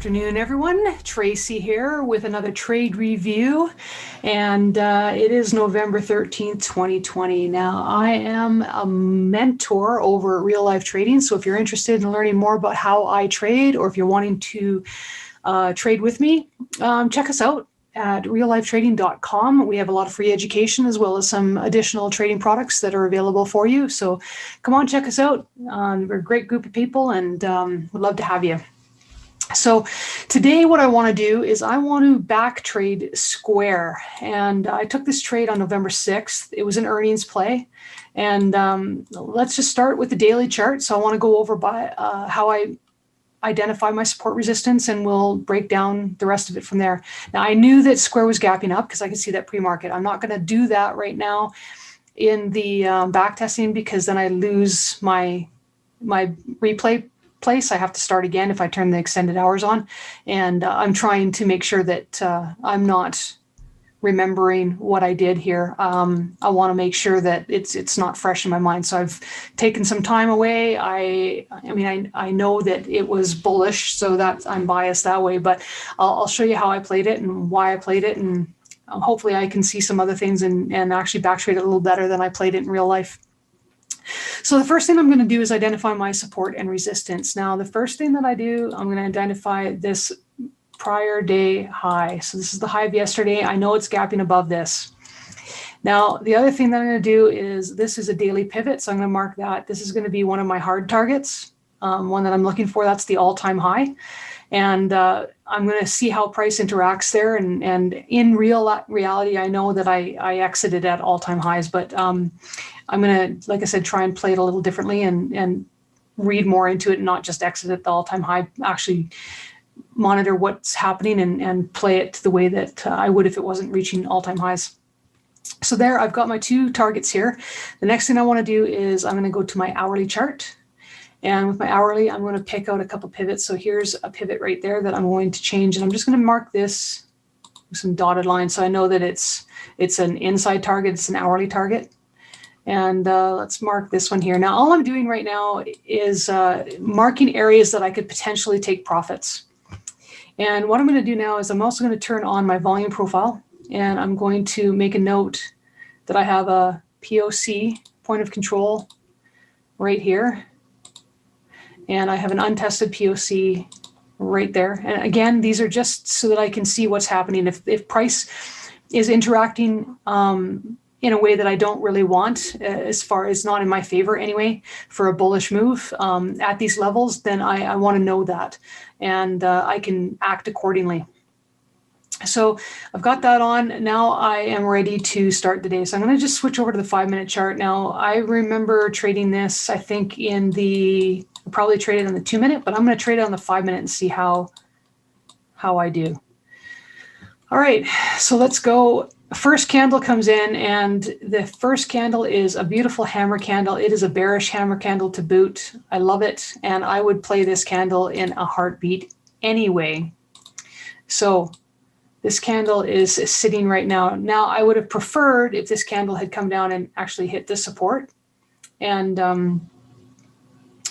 afternoon, everyone. Tracy here with another trade review, and it is November 13th, 2020. Now, I am a mentor over at Real Life Trading, so if you're interested in learning more about how I trade, or if you're wanting to trade with me, check us out at reallifetrading.com. We have a lot of free education as well as some additional trading products that are available for you. So come on, check us out. We're a great group of people, and would love to have you. So today what I want to do is I want to back trade Square, and I took this trade on November 6th. It was an earnings play, and let's just start with the daily chart. So I want to go over by how I identify my support resistance, and we'll break down the rest of it from there. Now, I knew that Square was gapping up because I could see that pre-market. I'm not going to do that right now in the back testing, because then I lose my replay place. I have to start again if I turn the extended hours on, and I'm trying to make sure that I'm not remembering what I did here. I want to make sure that it's not fresh in my mind. So I've taken some time away. I know that it was bullish, so that I'm biased that way, but I'll show you how I played it and why I played it, and hopefully I can see some other things and actually back trade it a little better than I played it in real life. So the first thing I'm going to do is identify my support and resistance. Now, the first thing that I do, I'm going to identify this prior day high. So this is the high of yesterday. I know it's gapping above this. Now, the other thing that I'm going to do is, this is a daily pivot, so I'm going to mark that. This is going to be one of my hard targets, one that I'm looking for. That's the all-time high. And I'm going to see how price interacts there. And in reality, I know that I exited at all-time highs, but I'm going to, like I said, try and play it a little differently and read more into it and not just exit at the all-time high, actually monitor what's happening and play it the way that I would if it wasn't reaching all-time highs. So there, I've got my two targets here. The next thing I want to do is I'm going to go to my hourly chart. And with my hourly, I'm going to pick out a couple pivots. So here's a pivot right there that I'm going to change. And I'm just going to mark this with some dotted lines, so I know that it's an inside target, it's an hourly target. And let's mark this one here. Now, all I'm doing right now is marking areas that I could potentially take profits. And what I'm going to do now is I'm also going to turn on my volume profile, and I'm going to make a note that I have a POC, point of control, right here. And I have an untested POC right there. And again, these are just so that I can see what's happening. If price is interacting in a way that I don't really want, as far as not in my favor anyway, for a bullish move at these levels, then I want to know that, and I can act accordingly. So I've got that on. Now I am ready to start the day. So I'm going to just switch over to the 5-minute chart. Now, I remember trading this, I think I probably traded on the 2-minute, but I'm going to trade it on the 5-minute and see how I do. All right, so let's go. First candle comes in, and the first candle is a beautiful hammer candle. It is a bearish hammer candle to boot. I love it, and I would play this candle in a heartbeat anyway. So this candle is sitting right now. Now, I would have preferred if this candle had come down and actually hit this support, and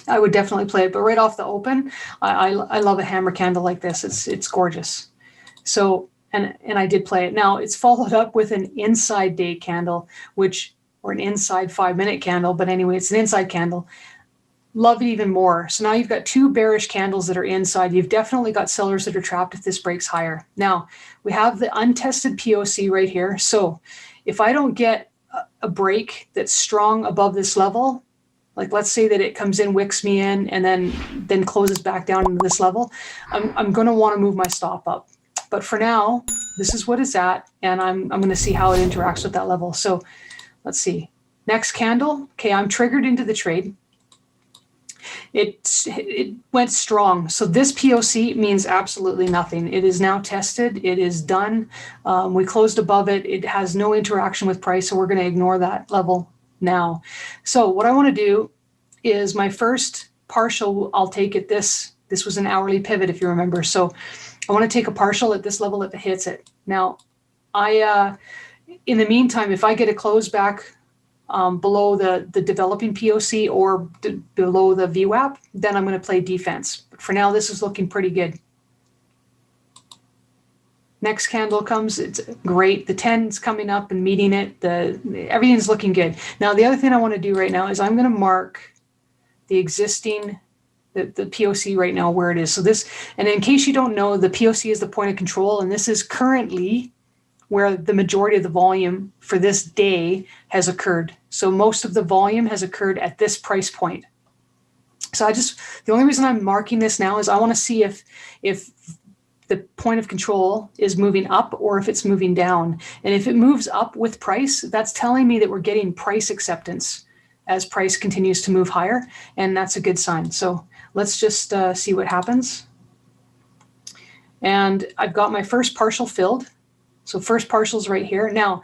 I would definitely play it. But right off the open, I love a hammer candle like this. It's gorgeous. So, and I did play it. Now, it's followed up with an inside day candle, or an inside 5-minute candle. But anyway, it's an inside candle. Love it even more. So now you've got two bearish candles that are inside. You've definitely got sellers that are trapped if this breaks higher. Now, we have the untested POC right here. So if I don't get a break that's strong above this level, like let's say that it comes in, wicks me in, and then closes back down into this level, I'm going to want to move my stop up. But for now, this is what it's at, and I'm going to see how it interacts with that level. So let's see. Next candle. Okay, I'm triggered into the trade. It went strong. So this POC means absolutely nothing. It is now tested. It is done. We closed above it. It has no interaction with price, so we're going to ignore that level now. So what I want to do is my first partial, I'll take it. This was an hourly pivot, if you remember. So I want to take a partial at this level if it hits it. Now, in the meantime, if I get a close back below the developing POC or below the VWAP, then I'm going to play defense. But for now, this is looking pretty good. Next candle comes, it's great. The 10's coming up and meeting it. Everything's looking good. Now, the other thing I want to do right now is I'm going to mark the existing, the POC right now where it is. So this, and in case you don't know, the POC is the point of control, and this is currently where the majority of the volume for this day has occurred. So most of the volume has occurred at this price point. So the only reason I'm marking this now is I want to see if the point of control is moving up or if it's moving down. And if it moves up with price, that's telling me that we're getting price acceptance as price continues to move higher, and that's a good sign. So let's just see what happens. And I've got my first partial filled. So first partial's right here. Now,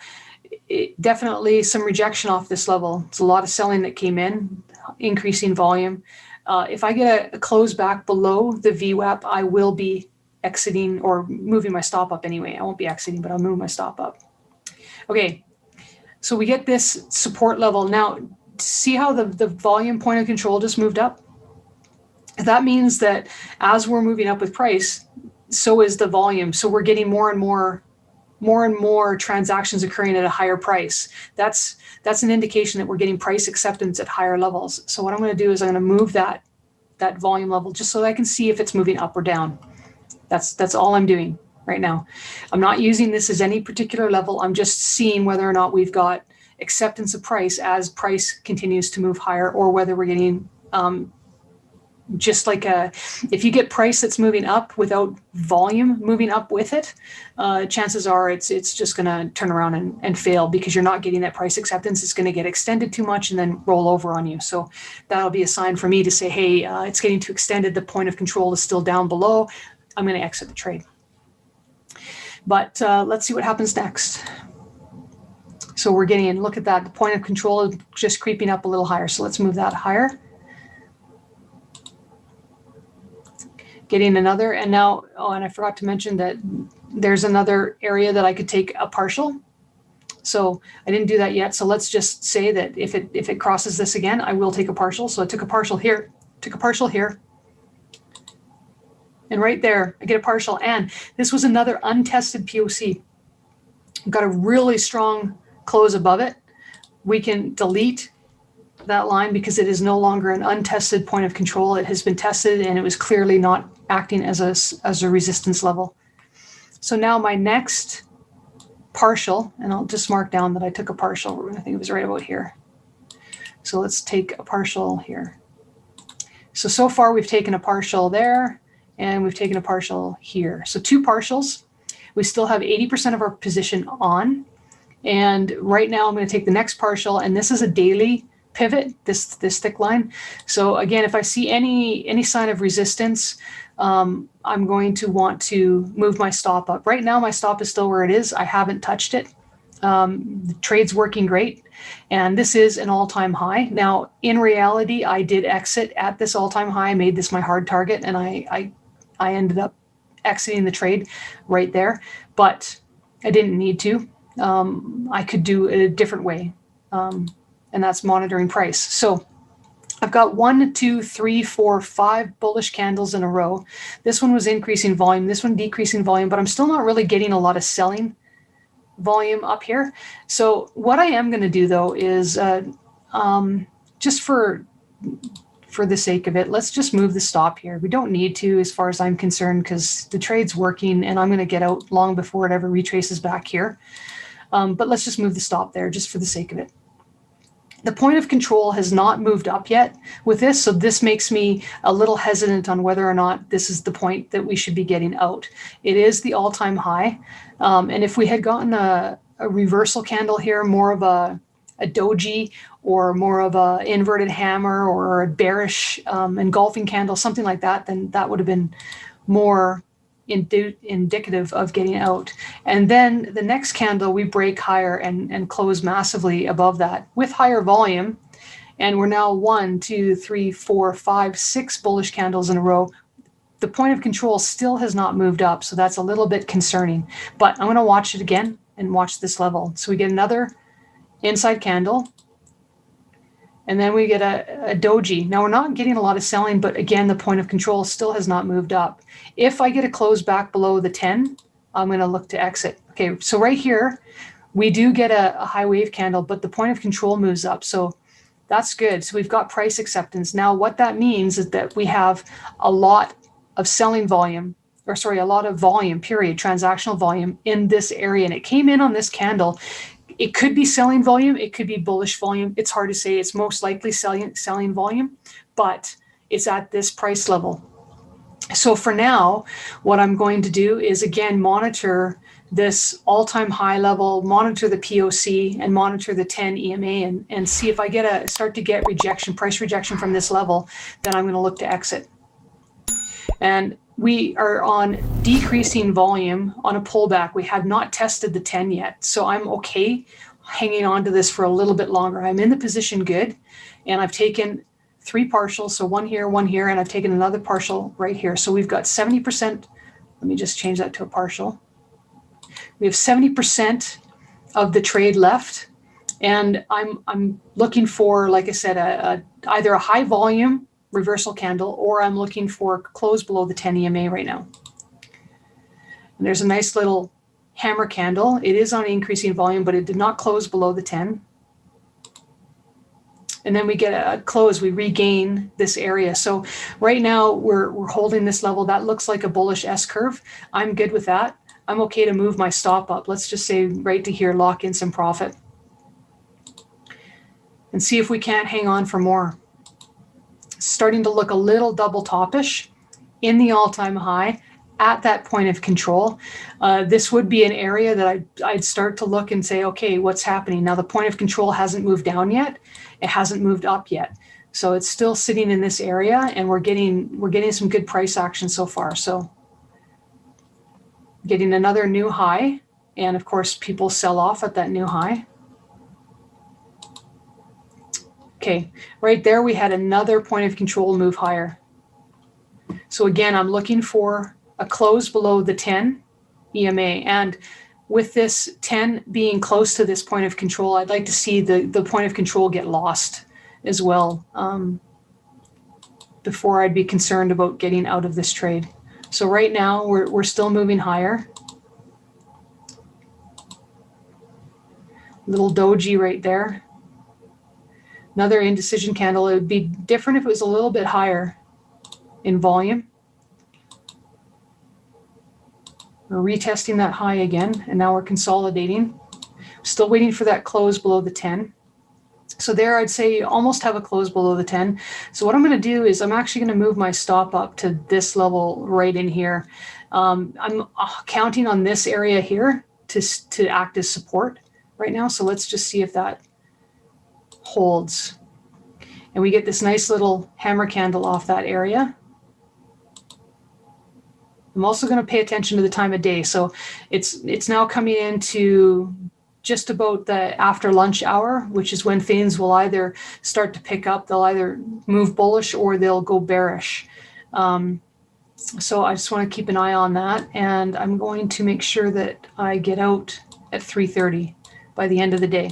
definitely some rejection off this level. It's a lot of selling that came in, increasing volume. If I get a close back below the VWAP, I will be exiting or moving my stop up anyway. I won't be exiting, but I'll move my stop up. Okay, so we get this support level. Now, see how the volume point of control just moved up? That means that as we're moving up with price, so is the volume. So we're getting more and more transactions occurring at a higher price. That's an indication that we're getting price acceptance at higher levels. So what I'm going to do is I'm going to move that volume level just so that I can see if it's moving up or down. That's all I'm doing right now. I'm not using this as any particular level. I'm just seeing whether or not we've got acceptance of price as price continues to move higher, or whether we're getting just like if you get price that's moving up without volume moving up with it, chances are it's just going to turn around and fail, because you're not getting that price acceptance. It's going to get extended too much and then roll over on you. So that'll be a sign for me to say, hey, it's getting too extended. The point of control is still down below. I'm going to exit the trade. But let's see what happens next. So we're getting, look at that, the point of control is just creeping up a little higher. So let's move that higher. Getting another, and now, and I forgot to mention that there's another area that I could take a partial. So I didn't do that yet. So let's just say that if it crosses this again, I will take a partial. So I took a partial here, took a partial here. And right there, I get a partial. And this was another untested POC. Got a really strong close above it. We can delete that line because it is no longer an untested point of control. It has been tested, and it was clearly not acting as a resistance level. So now my next partial, and I'll just mark down that I took a partial. I think it was right about here. So let's take a partial here. So far we've taken a partial there, and we've taken a partial here. So two partials. We still have 80% of our position on. And right now I'm going to take the next partial, and this is a daily pivot, this thick line. So again, if I see any sign of resistance, I'm going to want to move my stop up. Right now my stop is still where it is. I haven't touched it. The trade's working great, and this is an all-time high. Now, in reality, I did exit at this all-time high. I made this my hard target, and I ended up exiting the trade right there, but I didn't need to. I could do it a different way, and that's monitoring price. So I've got 1, 2, 3, 4, 5 bullish candles in a row. This one was increasing volume, this one decreasing volume, but I'm still not really getting a lot of selling volume up here. So what I am going to do though is just for the sake of it, let's just move the stop here. We don't need to, as far as I'm concerned, because the trade's working and I'm going to get out long before it ever retraces back here. But let's just move the stop there just for the sake of it. The point of control has not moved up yet with this, so this makes me a little hesitant on whether or not this is the point that we should be getting out. It is the all-time high, and if we had gotten a reversal candle here, more of a doji or more of a inverted hammer or a bearish engulfing candle, something like that, then that would have been more indicative of getting out. And then the next candle, we break higher and close massively above that with higher volume. And we're now 1, 2, 3, 4, 5, 6 bullish candles in a row. The point of control still has not moved up, so that's a little bit concerning. But I'm going to watch it again and watch this level. So we get another inside candle, and then we get a doji. Now we're not getting a lot of selling, but again, the point of control still has not moved up. If I get a close back below the 10, I'm going to look to exit. Okay, so right here, we do get a high wave candle, but the point of control moves up. So that's good. So we've got price acceptance. Now what that means is that we have a lot of selling volume, or sorry, a lot of volume, period, transactional volume in this area. And it came in on this candle. It could be selling volume. It could be bullish volume. It's hard to say. It's most likely selling volume, but it's at this price level. So for now, what I'm going to do is, again, monitor this all-time high level, monitor the POC, and monitor the 10 EMA, and see if I start to get rejection, price rejection from this level, then I'm going to look to exit. And we are on decreasing volume on a pullback. We have not tested the 10 yet, so I'm okay hanging on to this for a little bit longer. I'm in the position good, and I've taken 3 partials, so one here, and I've taken another partial right here. So we've got 70%. Let me just change that to a partial. We have 70% of the trade left, and I'm looking for, like I said, either a high volume reversal candle, or I'm looking for close below the 10 EMA right now. And there's a nice little hammer candle. It is on increasing volume, but it did not close below the 10. And then we get a close, we regain this area. So right now we're holding this level. That looks like a bullish S curve. I'm good with that. I'm okay to move my stop up. Let's just say right to here, lock in some profit. And see if we can't hang on for more. Starting to look a little double topish in the all-time high at that point of control. This would be an area that I'd start to look and say, okay, what's happening? Now the point of control hasn't moved down yet. It hasn't moved up yet. So it's still sitting in this area, and we're getting some good price action so far. So getting another new high, and of course people sell off at that new high. Okay, right there we had another point of control move higher. So again, I'm looking for a close below the 10 EMA, and with this 10 being close to this point of control, I'd like to see the point of control get lost as well before I'd be concerned about getting out of this trade. So right now we're still moving higher. Little doji right there. Another indecision candle. It would be different if it was a little bit higher in volume. We're retesting that high again, and now we're consolidating. Still waiting for that close below the 10. So there I'd say you almost have a close below the 10. So what I'm going to do is I'm actually going to move my stop up to this level right in here. I'm counting on this area here to act as support right now. So let's just see if that holds. And we get this nice little hammer candle off that area. I'm also going to pay attention to the time of day. So it's now coming into just about the after lunch hour, which is when things will either start to pick up, they'll either move bullish or they'll go bearish. So I just want to keep an eye on that, and I'm going to make sure that I get out at 3:30 by the end of the day.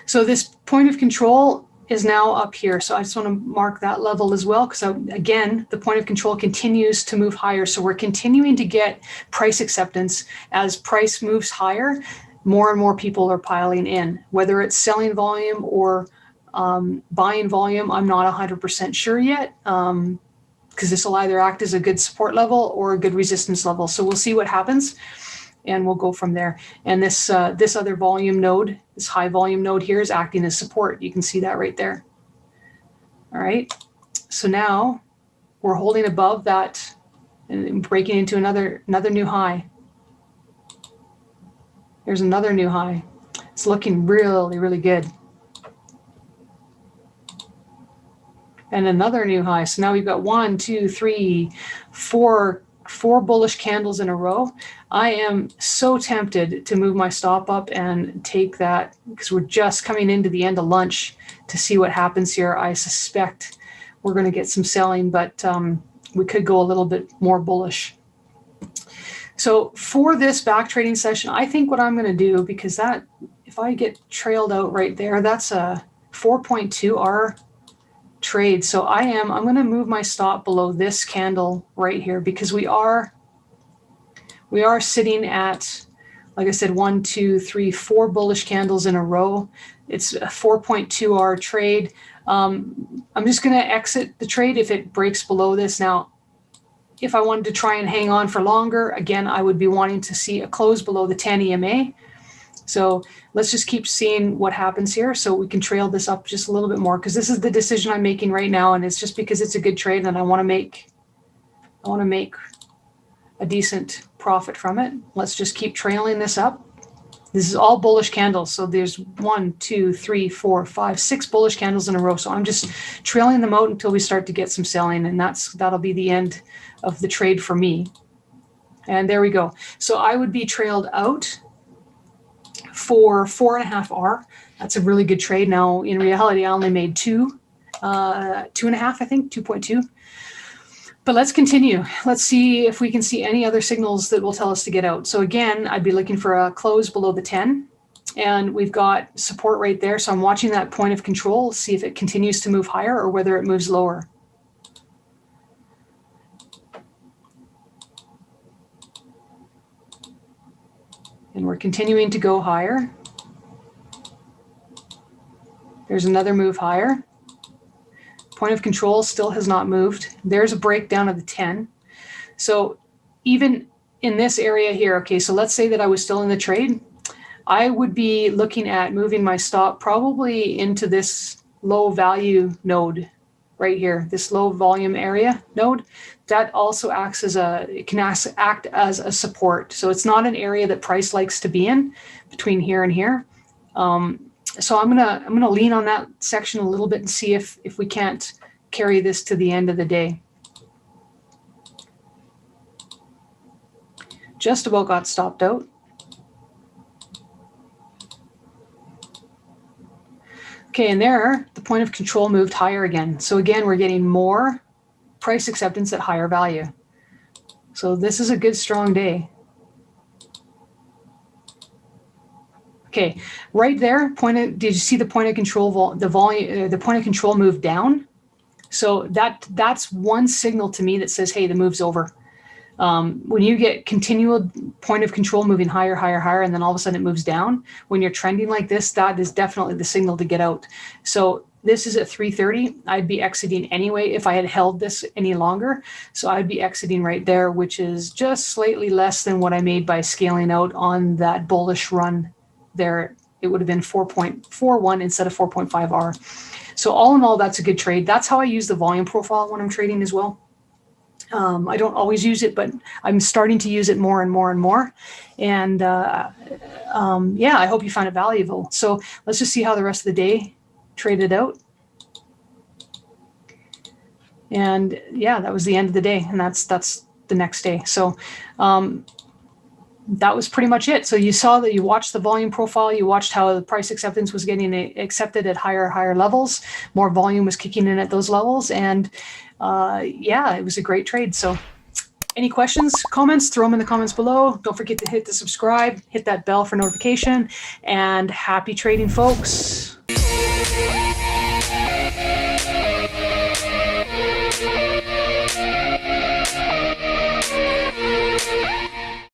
So this point of control is now up here. So I just want to mark that level as well, because again, the point of control continues to move higher. So we're continuing to get price acceptance. As price moves higher, more and more people are piling in, whether it's selling volume or buying volume. I'm not 100% sure yet, because this will either act as a good support level or a good resistance level. So we'll see what happens, and we'll go from there. And this other volume node, this high volume node here, is acting as support. You can see that right there. All right. So now we're holding above that and breaking into another new high. There's another new high. It's looking really, really good. And another new high. So now we've got 1, 2, 3, 4 bullish candles in a row. I am so tempted to move my stop up and take that, because we're just coming into the end of lunch to see what happens here. I suspect we're going to get some selling, but we could go a little bit more bullish. So for this back trading session, I think what I'm going to do, because that, if I get trailed out right there, that's a 4.2R trade. So I'm going to move my stop below this candle right here, because We are sitting at, like I said, 1, 2, 3, 4 bullish candles in a row. It's a 4.2 hour trade. I'm just going to exit the trade if it breaks below this. Now, if I wanted to try and hang on for longer, again, I would be wanting to see a close below the 10 EMA. So let's just keep seeing what happens here so we can trail this up just a little bit more, because this is the decision I'm making right now, and it's just because it's a good trade and I want to make a decent profit from it. Let's just keep trailing this up. This is all bullish candles. So there's 1, 2, 3, 4, 5, 6 bullish candles in a row. So I'm just trailing them out until we start to get some selling, and that'll be the end of the trade for me. And there we go. So I would be trailed out for 4.5 hour. That's a really good trade. Now, in reality, I only made 2.5, I think, 2.2. But let's continue. Let's see if we can see any other signals that will tell us to get out. So again, I'd be looking for a close below the 10. And we've got support right there. So I'm watching that point of control, see if it continues to move higher or whether it moves lower. And we're continuing to go higher. There's another move higher. Point of control still has not moved. There's a breakdown of the 10. So even in this area here, okay, so let's say that I was still in the trade, I would be looking at moving my stop probably into this low value node right here, this low volume area node. That also acts as it can act as a support. So it's not an area that price likes to be in, between here and here. So I'm gonna lean on that section a little bit and see if we can't carry this to the end of the day. Just about got stopped out. Okay, and there, the point of control moved higher again. So again, we're getting more price acceptance at higher value. So this is a good, strong day. Okay, right there, did you see the point of control, the point of control moved down? So that's one signal to me that says, hey, the move's over. When you get continual point of control moving higher, higher, higher, and then all of a sudden it moves down, when you're trending like this, that is definitely the signal to get out. So this is at 3:30. I'd be exiting anyway if I had held this any longer. So I'd be exiting right there, which is just slightly less than what I made by scaling out on that bullish run there. It would have been 4.41 instead of 4.5 R. So all in all, that's a good trade. That's how I use the volume profile when I'm trading as well. I don't always use it, but I'm starting to use it more and more and more. And yeah, I hope you found it valuable. So let's just see how the rest of the day traded out. And yeah, that was the end of the day, and that's the next day. So that was pretty much it. So you saw that, you watched the volume profile, you watched how the price acceptance was getting accepted at higher levels, more volume was kicking in at those levels, and yeah, it was a great trade. So any questions, comments, throw them in the comments below. Don't forget to hit the subscribe, hit that bell for notification, and happy trading, folks.